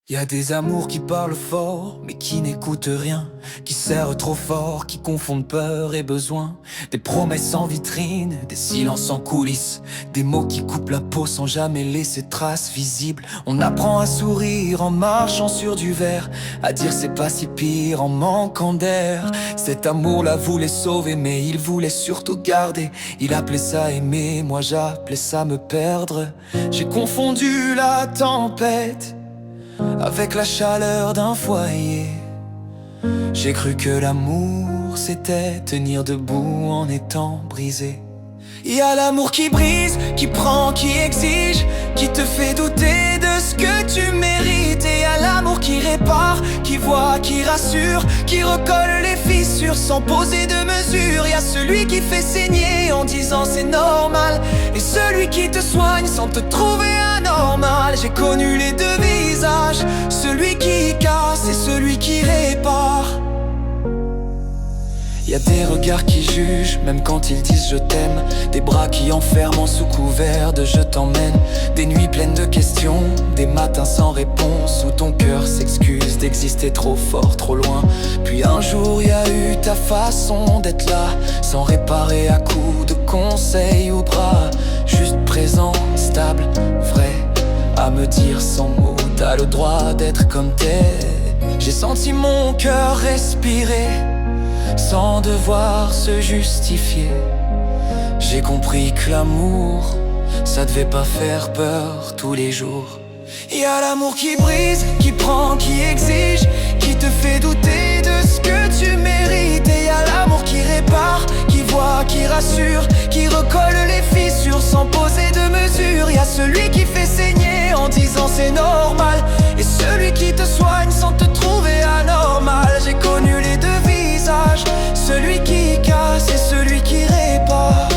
Y a des amours qui parlent fort, mais qui n'écoutent rien, qui serrent trop fort, qui confondent peur et besoin. Des promesses en vitrine, des silences en coulisses, des mots qui coupent la peau sans jamais laisser trace visible. On apprend à sourire en marchant sur du verre, à dire c'est pas si pire en manquant d'air. Cet amour-là voulait sauver, mais il voulait surtout garder. Il appelait ça aimer, moi j'appelais ça me perdre. J'ai confondu la tempête avec la chaleur d'un foyer. J'ai cru que l'amour c'était tenir debout en étant brisé. Y a l'amour qui brise, qui prend, qui exige, qui te fait douter de ce que tu mérites. Et y a l'amour qui répare, qui voit, qui rassure, qui recolle les fissures sans poser de mesure. Y a celui qui fait saigner en disant c'est normal, et celui qui te soigne sans te trouver anormal. J'ai connu les deux visages, celui qui casse et celui qui répare. Y a des regards qui jugent, même quand ils disent je t'aime. Des bras qui enferment sous couvert de je t'emmène. Des nuits pleines de questions, des matins sans réponse, où ton cœur s'excuse d'exister trop fort, trop loin. Puis un jour y a eu ta façon d'être là, sans réparer à coups de conseils ou bras. Juste présent, stable, vrai, à me dire sans mots, t'as le droit d'être comme t'es. J'ai senti mon cœur respirer sans devoir se justifier. J'ai compris que l'amour, ça devait pas faire peur tous les jours. Y a l'amour qui brise, qui prend, qui exige, qui te fait douter de ce que tu mérites. Et y a l'amour qui répare, qui voit, qui rassure, qui recolle les fissures sans poser de mesure. Y a celui qui fait saigner en disant c'est normal, et celui qui te soigne sans te trouver anormal. J'ai connu les deux visages, celui qui casse et celui qui répare.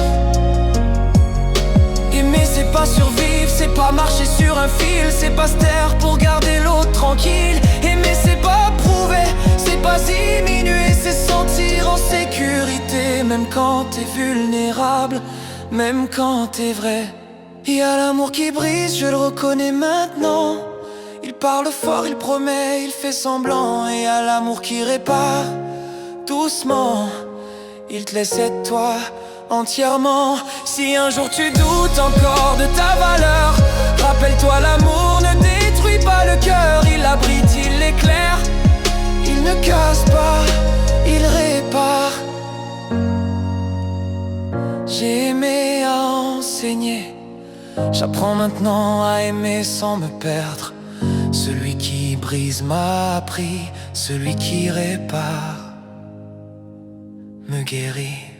Aimer c'est pas survivre, c'est pas marcher sur un fil, c'est pas se taire pour garder l'autre tranquille. Aimer c'est pas prouver, c'est pas diminuer, c'est sentir en sécurité. Même quand t'es vulnérable, même quand t'es vrai. Y a l'amour qui brise, je le reconnais maintenant. Il parle fort, il promet, il fait semblant. Et y a l'amour qui répare, doucement, il te laisse être toi entièrement. Si un jour tu doutes encore de ta valeur, rappelle-toi, l'amour ne détruit pas le cœur. Il abrite, il éclaire, il ne casse pas, il répare. J'ai aimé à enseigner, j'apprends maintenant à aimer sans me perdre. Celui qui brise m'a appris, celui qui répare me guérit.